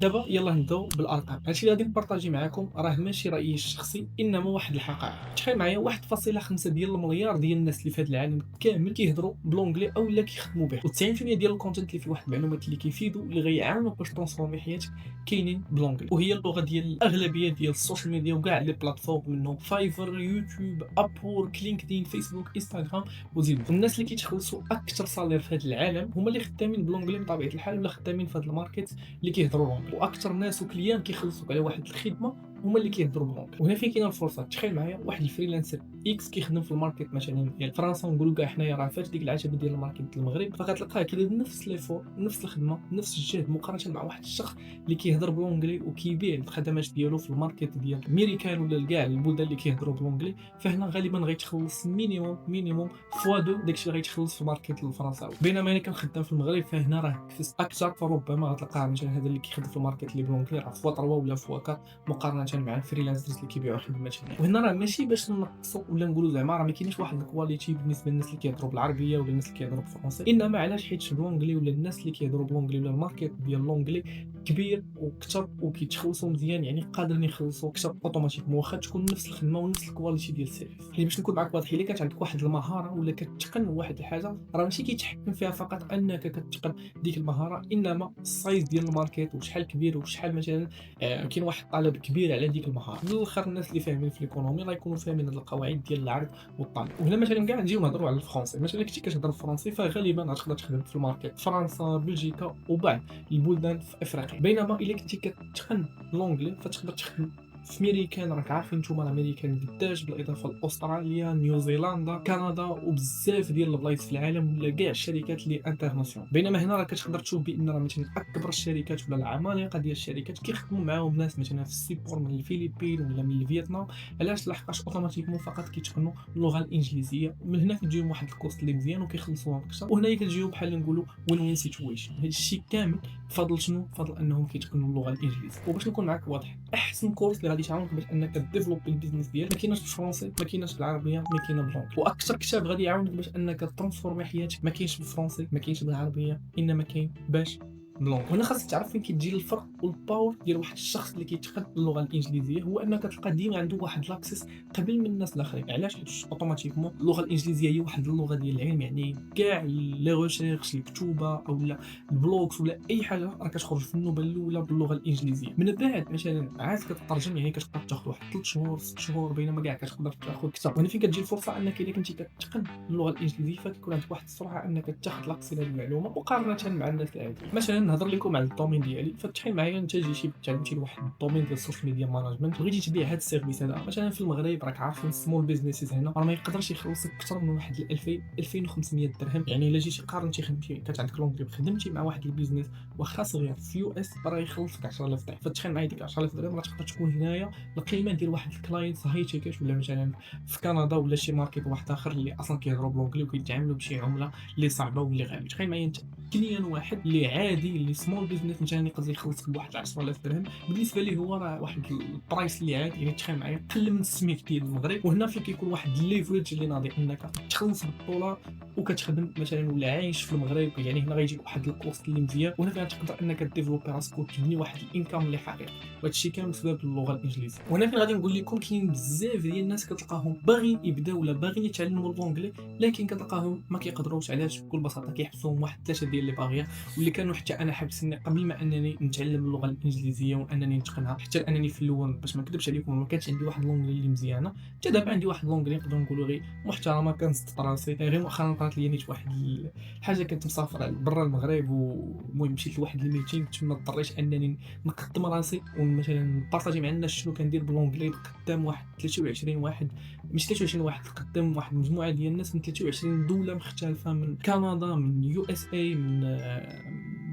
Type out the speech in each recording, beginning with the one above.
دابا يلاه نبداو بالارقام. هادشي اللي غادي نبارطاجي معاكم راه ماشي رايي الشخصي، انما واحد الحقائق. تخيل معايا 1.5 ديال المليار ديال الناس اللي في هذا العالم كامل كيهضروا بلونجلي اولا كيخدموا به، و90% ديال الكونتنت اللي فيه واحد المعلومات اللي كيفيدوا اللي غيعاونوك باش ترونسفورمي حياتك كاينين بلونجلي، وهي اللغه ديال الاغلبيه ديال السوشيال ميديا وكاع لي بلاتفورم منهم فايفر، يوتيوب، ابور، لينكدين، فيسبوك، انستغرام وزيد. الناس اللي كيتخلصوا اكثر صالير في هذا العالم هما اللي خدامين بلونجلي بطبيعه الحال، ولا خدامين في هذا الماركت اللي كيهضروا لهم. واكثر ناس وكليان كيخلصوك على واحد الخدمه هما اللي كيهضروا بلونجلي. وهنا فين كاينه الفرصه. تخيل معايا واحد الفريلانسر اكس كيخدم في الماركت مثلا ديال فرنسا، ونقولوا كاع حنايا راه فاش ديك العتبه ديال الماركت ديال المغرب، فغتلقاه كيدير نفس ليفور، نفس الخدمه، نفس الجهد، مقارنه مع واحد الشخص اللي كيهضر بلونجلي وكيبيع الخدمات ديالو في الماركت ديال امريكان ولا كاع البلدان اللي كيهضروا بلونجلي. فهنا غالبا غيتخلص مينيموم فوا دو داكشي اللي غيتخلص في الماركت الفرنساوي. بينما انا كنخدم في المغرب فهنا راه كفس اكثر، فربما غتلقاه مثلا هذا اللي كيخدم في الماركت اللي بلونجلي راه فوا 3 ولا فوا 4 مقارنه مع الفريلانسرز اللي كيبيعوا خدمات هنا. وهنا راه ماشي باش نقصوا ولا نقولوا زعما راه ما كاينش واحد الكواليتي بالنسبه للناس اللي كيهضروا بالعربيه ولا الناس اللي كيهضروا بالفرنسي، انما علاش؟ حيت بلونجلي ولا الناس اللي كيهضروا بلونجلي ولا الماركت ديال لونجلي كبير وكثر وكيتخلصوا مزيان، يعني قادرين يخلصوا اكثر اوتوماتيكمون واخا تكون نفس الخدمه ونفس الكواليتي ديال السيرفيس. يعني باش نكون معك واضح، الا كانت عندك واحد المهاره ولا كتقن واحد الحاجه راه ماشي كيتحكم فيها فقط انك كتقن ديك المهاره، انما السايز ديال الماركت وشحال كبير وشحال مثلا كاين واحد الطلب كبير على ديك المهاره. بالاخر الناس اللي فاهمين في ليكونومي راه يكونوا فاهمين هاد القواعد ديال العرض والطلب. وهنا مثلا كاع نجيو نهضروا على الفرنسي. مثلا كنتي كتهضر بالفرنسي فغالبا غتقدر تخدم في الماركت فرنسا، بلجيكا وبعض البلدان في افريقيا. بينما الا كنتي كتقن لونجلي فتقدر تخدم في ميريكان، راك عارفين نتوما الامريكان قداش، بالاضافه لاستراليا، نيوزيلندا، كندا وبزاف ديال البلايص في العالم ولا كاع الشركات اللي انترناسيونال. بينما هنا راه كتقدر تشوف بان راه مثلا اكبر الشركات ولا العمالقه ديال الشركات كيخدموا معاهم ناس مثلا في السيبور من الفلبين ولا من فيتنام. علاش؟ لحقاش اوتوماتيكمون فقط كيتقنوا اللغه الانجليزيه، ومن هنا كتجيهم واحد الكوست اللي مزيان وكيخلصوهم اكثر. وهنايا كتجيو بحال نقولوا وين وين سيتويشن. هذا الشيء كامل بفضل شنو؟ بفضل انهم كيتقنوا اللغه الانجليزيه. وباش نكون معاك واضح، احسن كورس اللي غادي يعاونك باش انك ديفلوبي البيزنس ديالك ما كايناش بالفرنسي، ما كايناش بالعربيه، ما كاينه باللونجلي. واكثر كتاب غادي يعاونك باش انك ترانسفورمي حياتك ما كاينش بالفرنسي، ما كاينش بالعربيه، انما كاين باش باللونجلي. وهنا خاصك تعرف فين كيتجي الفرق والباور ديال واحد الشخص اللي كيتقن اللغه الانجليزيه، هو انك تلقى ديما عنده واحد لاكسس قبل من الناس الاخرين. علاش؟ حيت اوتوماتيكمون اللغه الانجليزيه هي واحد اللغه ديال العلم، يعني كاع لي ريشيرش المكتوبه او البلوكس ولا اي حاجه راه كتخرج في النوبه الاولى باللغه الانجليزيه. من بعد مثلا عاد كتترجم، يعني كتبقى تاخذ واحد 3 شهور 6 شهور، بينما كاع كتقدر تاخذ اكثر. وهنا فين كتجي الفرصه انك الا كنتي كتقن اللغه الانجليزيه فكيكون عندك واحد السرعه انك تاخذ لاكسي لهذه المعلومه مقارنه مع الناس العاديين. مثلا نهضر لكم على الدومين ديالي. فتخيل معايا انت جيتي تعلمتي لواحد الدومين ديال السوشيال ميديا مانجمنت، بغيتي تبيع هذا السيرفيس هذا. مثلا في المغرب راك عارفين السمول بيزنسز هنا راه ما يقدرش يخلصك اكثر من واحد 2000 2500 درهم. يعني الا جيتي قارنتي خدمتي كانت عندك لونجلي خدمتي مع واحد البيزنس واخا صغير في يو اس راه يخلصك 10000 ضعف. فتخيل معايا ديك 10000 درهم راه تقدر تكون هنايا القيمه ديال واحد الكلاينت هاي تيكيت ولا مثلا في كندا ولا شي ماركت واحد اخر اللي اصلا كيهضروا بلونجلي وكيتعاملوا بشي عمله اللي صعبه واللي غاليه. تخيل معايا انت كليان واحد اللي عادي اللي سمول بيزنس مثلا يقدر يخلصك بواحد 10000 درهم، بالنسبه ليه هو راه واحد البرايس اللي عادي. يعني تخيل معايا قل من السميك ديال المغرب. وهنا فين كيكون واحد الليفريج اللي ناضي انك تخلص بالدولار وكتخدم مثلا ولا عايش في المغرب. يعني هنا غيجيك واحد الكوست اللي مزيان، وهنا فين تقدر انك ديفلوبي راسك وتبني واحد الانكم اللي حقيقي. وهذا الشيء كامل بسبب اللغه الانجليزيه. وهنا فين غادي نقول لكم كاين بزاف ديال الناس كتلقاهم باغيين يبداو ولا باغيين يتعلموا اللونجلي، لكن كتلقاهم ما كيقدروش. علاش؟ بكل بساطه كيحبسوهم واحد 3 ديال لي باغيا واللي كانوا حتى انا حابسني قبل ما انني نتعلم اللغه الانجليزيه وانني نتقنها. حتى انني في الاول باش ما نكذبش عليكم ما كانش عندي واحد لونجلي اللي مزيانه. حتى دابا عندي واحد لونجلي نقدر نقولوا غير محترمه، كنصدق راسي. غير مؤخرا طرات لي نيت واحد الحاجه، كنت مسافر برا المغرب والمهم مشيت لواحد الميتينغ تما اضطريت انني نقدم راسي ومثلا نبارطاجي مع الناس شنو كندير باللونجلي قدام واحد 23 واحد، مش 23 واحد، قدام واحد مجموعه ديال الناس من 23 دوله مختلفه، من كندا، من يو اس اي، من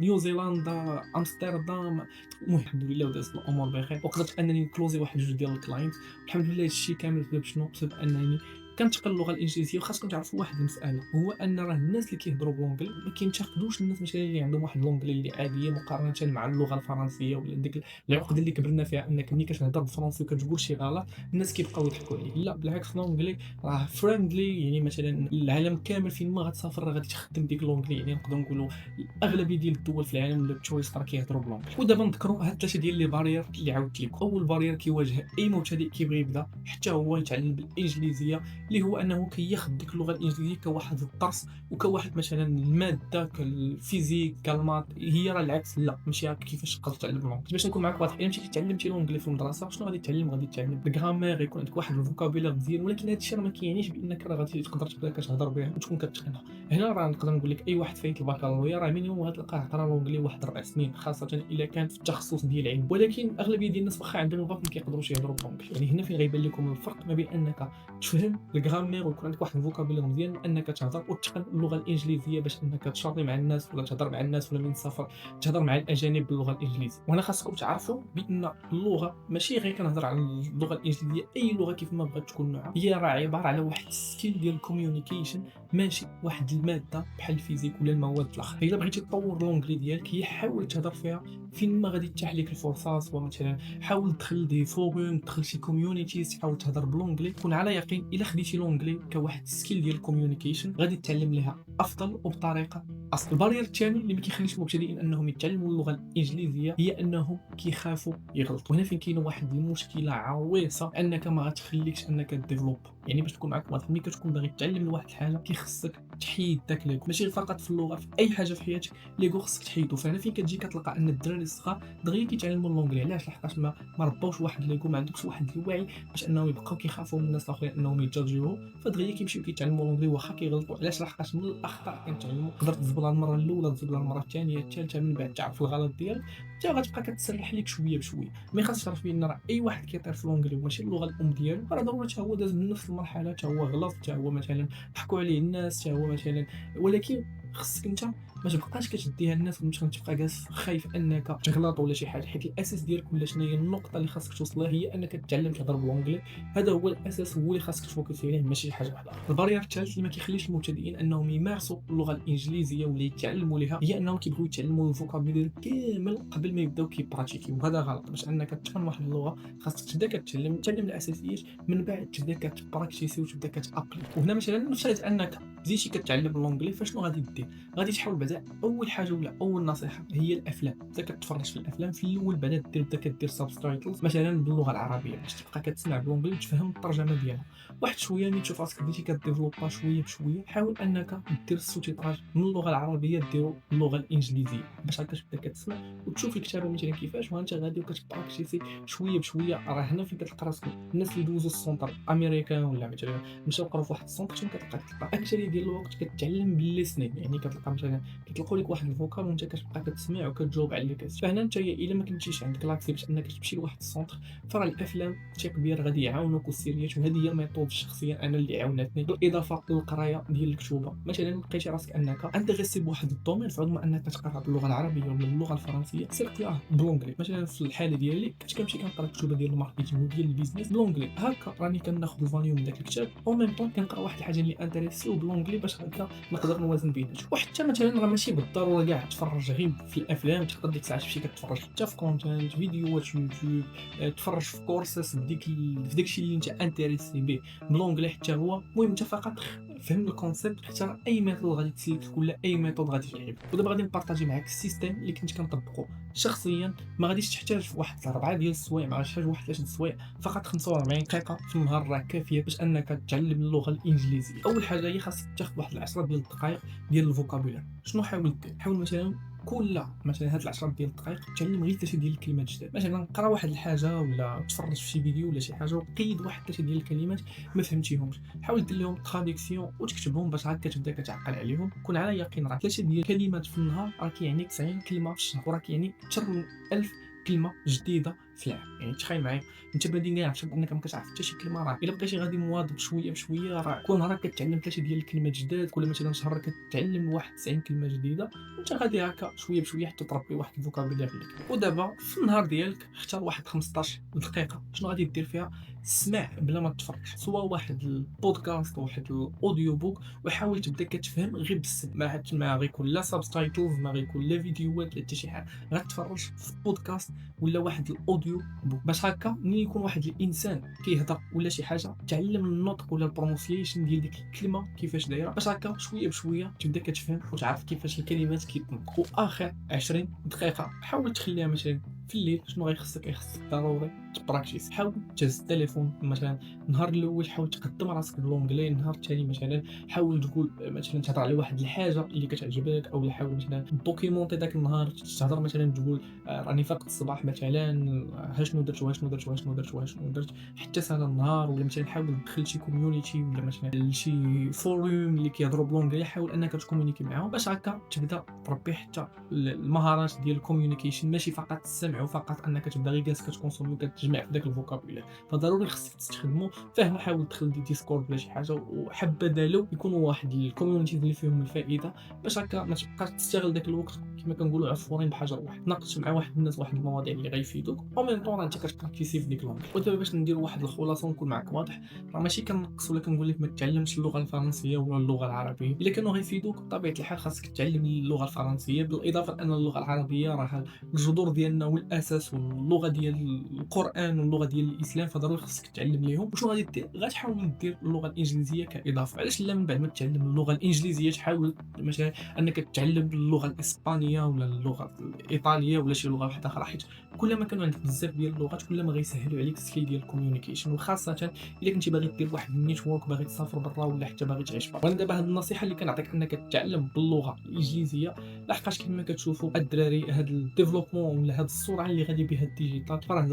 نيوزيلندا، امستردام. المهم الحمد لله ودازت الامور بخير وقدرت انني نكلوزي واحد جوج ديال الكلاينت. الحمد لله هادشي كامل بسبب شنو؟ بسبب انني كنتقل للغه الانجليزيه. وخاصكم تعرفوا واحد المساله، هو ان راه الناس اللي كيهضروا بلونجلي ما كينتقدوش الناس مثلا اللي عندهم واحد لونجلي اللي عاديه مقارنه مع اللغه الفرنسيه، ولا ديك العقده اللي كبرنا فيها انك ملي كتهضر بالفرنسي وكتقول شي غلط الناس كيبقاو يضحكوا عليك. لا بالعكس، لونجلي راه فريندلي. يعني مثلا العالم كامل فين ما غتسافر راه غادي تخدم ديك لونجلي. يعني نقدروا نقولوا الاغلبيه ديال الدول في العالم ولا التوريست راه كيهضروا بلونجلي. ودابا نذكروا هاد ثلاثه ديال لي بارير اللي عاودت لكم. اول بارير كيواجه اي مبتدئ كيبغي يبدا حتى هو يتعلم بالانجليزيه، اللي هو انه كياخذ ديك اللغه الانجليزيه كواحد الدرس وكواحد مثلا الماده كالفيزيك كالمات. هي راه العكس، لا ماشي هكا كيفاش تقدر تعلم لونجلي. باش نكون معاك واضح، الا مشيتي تعلمتي لونجلي في المدرسه شنو غادي تعلم؟ غادي تعلم الجرامير، يكون عندك واحد الفوكابيلار مزيان، ولكن هذا الشيء راه ما كيعنيش بانك راه غادي تقدر تبدا كتهضر بها وتكون كتقنها. هنا راه نقدر نقول لك اي واحد فايت البكالوريا راه مينيموم غتلقاه هضر لونجلي واحد 4 سنين، خاصه الا كانت في التخصص ديال العلم. ولكن اغلبيه ديال الناس واخا عندهم الباك ما كيقدروش يهضروا بلونجلي. يعني هنا فين غيبان لكم الفرق ما بين انك تفهم الجرامير ويكون عندك واحد الفوكابيلار مزيان، انك تهضر وتتقن اللغه الانجليزيه باش انك تشاطي مع الناس ولا تهضر مع الناس، ولا من السفر تهضر مع الاجانب باللغه الانجليزيه. وهنا خاصكم تعرفوا بان اللغه ماشي غير كنهضر على اللغه الانجليزيه، اي لغه كيف ما بغات تكون نوعها هي راه عباره على واحد السكيل ديال الكوميونيكيشن، ماشي واحد الماده بحال الفيزيك ولا المواد الاخرى. الا بغيتي تطور لونجلي ديالك هي حاول تهضر فيها فين ما غادي تتاح لك الفرصه، سواء مثلا حاول تدخل دي فوروم، تدخل شي كوميونيتيز، تحاول تهضر بلونجلي. كون على يقين الا خديتي لونجلي كواحد سكيل ديال الكوميونيكيشن غادي تتعلم لها افضل وبطريقه اصل. البارير الثاني اللي ما كيخليش المبتدئين انهم يتعلموا اللغه الانجليزيه هي انهم كيخافوا يغلطوا. هنا فين كاينه واحد المشكله عويصه انك ما غتخليكش انك ديفلوب. يعني باش تكون معاك واضح، ملي كتكون باغي تتعلم لواحد الحاجه كيخصك تحيد داك ليغو، ماشي فقط في اللغه، في اي حاجه في حياتك ليغو خصك تحيدو. فهنا فين كتجي كتلقى ان الدراري الصغار دغيا كيتعلموا اللونجلي. علاش؟ لحقاش ما رباوش واحد ليغو، ما عندكش واحد الوعي باش انهم يبقاو كيخافوا من الناس الاخرين انهم يجاجيوهم، فدغيا كيمشيو كيتعلموا اللونجلي واخا كيغلطوا. علاش؟ لحقاش من الاخطاء كنتعلموا تقدر تزبلها المره الاولى، تزبلها المره الثانيه الثالثه، من بعد تعرف الغلط ديالك حتى غتبقى كتسرح لك شويه بشويه. ما خاصش تعرف بان راه اي واحد كيطير في اللونجلي وماشي اللغه الام ديالو راه ضروري حتى هو داز من نفس المرحله، حتى هو غلط، حتى هو مثلا ضحكوا عليه الناس، حتى هو مثلا. ولكن خصك انت ما تبقاش كتديها الناس وتمشي تبقى جالس خايف انك تغلط ولا شي حاجه، حيت الاساس ديالك ولا شنو هي النقطه اللي خاصك توصل لها هي انك تتعلم تهضر بالانجلي. هذا هو الاساس، هو اللي خاصك تفوكس عليه، ماشي حاجه واحده. البارير الثالث اللي ما كيخليش المبتدئين انهم يمارسوا اللغه الانجليزيه ولا يتعلموا لها هي انهم كيبغيو يتعلموا الفوكابولير كامل قبل ما يبداو كيبراتيكيو. وهذا غلط. باش انك تتقن واحد اللغه خاصك تبدا كتعلم الاساسيات، من بعد تبدا كتبراكتيسي وتبدا كتابلي. وهنا مثلا نفترض انك بديتي كتعلم اللونجلي، فشنو غادي دير؟ غادي تحاول بعدا اول حاجه ولا اول نصيحه هي الافلام. بدا كتفرج في الافلام في الاول، بعدا بدا كدير سبتايتلز مثلا باللغه العربيه باش تبقى كتسمع باللونجلي وتفهم الترجمه ديالها. واحد شويه ملي تشوف راسك بديتي كديفلوبا شويه بشويه، حاول انك دير السوتيطراج من اللغه العربيه ديرو اللغه الانجليزيه باش هكا تبدا كتسمع وتشوف الكتابه مثلا كيفاش، وانت غادي كتبراكتيسي شويه بشويه. راه هنا فين كتلقى راسك الناس اللي دوزو السونتر امريكان ولا مثلا مشاو قراو في واحد السونتر، شنو كتلقى اكثريه ديال الوقت كتعلم بالليسنين. يعني كتلقى مثلا كيطلقوا لك واحد الفوكال وانت كتبقى كتسمع وكتجاوب على اللي كتسمع. فهنا انت الا ما كنتيش عندك لاكسي باش انك تمشي لواحد السونتر، فراه الافلام بشكل كبير غادي يعاونوك والسيريات. وهذه هي الميثود الشخصيه انا اللي عاونتني، بالاضافه للقرايه ديال الكتوبه. مثلا لقيتي راسك انك انتريسي بواحد الدومين، فعض ما انك تقرا باللغه العربيه ولا اللغه الفرنسيه، سير قراها بالونجلي. مثلا في الحاله ديالي كنت كنمشي كنقرا الكتوبه ديال الماركتينغ وديال البيزنس بالونجلي. هكا راني كناخذ الفاليو من داك الكتاب او ميم طون كنقرا واحد الحاجه اللي انتريسي بالونجلي باش هكا نقدر نوازن بيناتهم. وحتى مثلا راه ماشي بالضروره كاع تفرج غير في الافلام، تقدر ديك الساعه تمشي كتفرج حتى في كونتنت فيديوهات يوتيوب، تفرج في كورسات في داكشي اللي انت انتريسي به بالونجلي حتى هو. المهم انت فقط فهم الكونسيبت، حتى اي ميثود غادي تسلك ولا اي ميثود غادي تعجبك. ودابا غادي نبارطاجي معاك السيستم اللي كنت كنطبقه شخصيا. ما غاديش تحتاج واحد 4 ديال السوايع، ما غاديش تحتاج واحد 3 السوايع، فقط 45 دقيقه في النهار راه كافيه باش انك تتعلم اللغه الانجليزيه. اول حاجه هي خاصك تاخذ واحد 10 ديال الدقائق ديال الفوكابولير. شنو حاول دير؟ حاول مثلا كل مثلا هاد 10 ديال الدقائق تعلم غير 3 ديال الكلمات جداد. مثلا قرا واحد الحاجه ولا تفرج في شي فيديو ولا شي حاجه وقيد واحد 3 ديال الكلمات ما فهمتيهمش، حاول دير لهم تراديكسيون وتكتبهم باش هكا تبدا كتعقل عليهم. كون على يقين راه 3 ديال الكلمات في النهار راه كيعني 90 كلمه في الشهر، وراه كيعني اكثر من 1000 كلمه جديده في العام. يعني تخيل معايا انت بادي كاع عرفت انك ما كتعرف حتى شي كلمه، راه الا بقيتي غادي مواظب شويه بشويه راه كل نهار كتعلم 3 ديال الكلمات جداد، كل مثلا شهر كتعلم واحد 90 كلمه جديده، وانت غادي هكا شويه بشويه حتى تربي واحد الفوكابولير ليك. ودابا في النهار ديالك اختار واحد 15 دقيقه شنو غادي دير فيها؟ سمع بلا ما تفرج، سواء واحد البودكاست واحد الاوديو بوك، وحاول تبدا كتفهم غير بالسمع، ما غيكون لا سبتايتلز، ما غيكون لا فيديوهات لا حتى شي حاجه، غتفرج في بودكاست ولا واحد الاوديو بوك، باش هكا ملي يكون واحد الانسان كيهضر ولا شي حاجه تعلم النطق ولا البرونسيشن ديال ديك الكلمه كيفاش دايره، باش هكا شويه بشويه تبدا كتفهم وتعرف كيفاش الكلمات كيتنطقوا. واخر 20 دقيقه حاول تخليها مثلا في الليل. شنو غيخصك ضروري تبراكتيس، حاول تهز التليفون مثلا النهار الاول، حاول تقدم راسك بالونجلي، النهار الثاني مثلا حاول تقول مثلا تهضر على واحد الحاجه اللي كتعجبك، او حاول مثلا دوكيمونتي داك النهار، تهضر مثلا تقول راني فاقت الصباح مثلا، ها شنو درت وها شنو درت وها شنو درت وها شنو درت حتى سنه النهار، ولا مثلا حاول تدخل شي كوميونيتي ولا مثلا شي فوروم اللي كيهضروا بالونجلي، حاول انك تكومونيكي معاهم باش هكا تبدا تربي حتى المهارات ديال الكوميونيكيشن، ماشي فقط السمع وفقط انك تبدا غير جالس كتكونسومي وكتجمع في داك الفوكابولير. فضروري خصك تستخدمو، فهم حاول تدخل ديسكورد ولا شي حاجه، وحبذا لو يكونوا واحد الكوميونيتي اللي فيهم الفائده، باش هكا ما تبقاش تستغل داك الوقت كما كنقولوا عصفورين بحجر واحد، ناقش مع واحد الناس واحد المواضيع اللي غيفيدوك، او ميم طون انت كتبراكتيسي في ديك اللونغ. ودابا باش ندير واحد الخلاصه ونكون معك واضح، راه ماشي كنقص ولا كنقول لك ما تتعلمش اللغه الفرنسيه ولا اللغه العربيه، الا كانوا غيفيدوك بطبيعه الحال خاصك تتعلم اللغه الفرنسيه، بالاضافه ان اللغه العربيه راه الجذور ديالنا والاساس واللغه ديال القران واللغه ديال الاسلام، فضروري خصك تتعلم ليهم. وشنو غادي دير؟ غتحاول دير اللغه الانجليزيه كاضافه. علاش لا من بعد ما تتعلم اللغه الانجليزيه تحاول مثلا انك تتعلم اللغه الاسبانيه ولا اللغه الايطاليه ولا شي لغه واحده اخرى، حيت كلما كانوا عندك بزاف ديال اللغات كلما غيسهلوا عليك السكيل ديال الكوميونيكيشن، وخاصه الا كنتي باغي دير واحد النيتورك، باغي تسافر برا ولا حتى باغي تعيش برا. وانا دابا هاد النصيحه اللي كنعطيك انك تتعلم باللغه الانجليزيه، لحقاش كما كتشوفوا الدراري هاد الديفلوبمون ولا هاد السرعه اللي غادي بها الديجيتال، فراه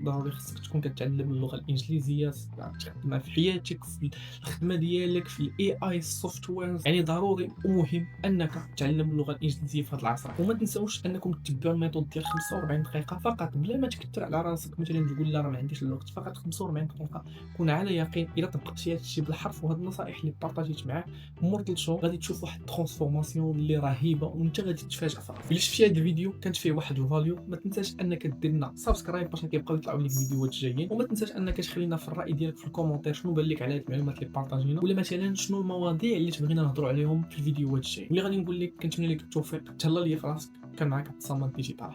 ضروري خصك تكون كتعلم اللغه الانجليزيه، تخدمها في حياتك، في الخدمه ديالك، في الاي اي سوفتوير. يعني ضروري ومهم انك تتعلم اللغه الانجليزيه في هذا العصر. وما تنساوش انكم تتبعوا الميثود ديال 45 دقيقه فقط، بلا ما تكثر على راسك مثلا تقول لا راه ما عنديش الوقت، فقط 45 دقيقه. كون على يقين الا طبقتي هذا الشيء بالحرف، وهاد النصائح اللي بارطاجيت معاك مور 3 شهور غادي تشوف واحد الترانسفورماسيون اللي رهيبه، وانت غادي تتفاجئ فراسك. الا شفتي هذا الفيديو كانت فيه واحد الفاليو، ما تنساش انك دير لنا سبسكرايب باش كيبقاو يطلعوا لك فيديوهات جايين، وما تنساش انك تخلي لنا في الراي ديالك في الكومونتير شنو بان لك على هاد المعلومات اللي بارطاجينا، ولا مثلا شنو المواضيع اللي تبغينا نهضروا عليهم في الفيديوهات الجايه. واللي غادي نقول لك كنتمنى لك التوفيق، تهلا ليا في راسك. كان معك عبد الصمد ديجيتال.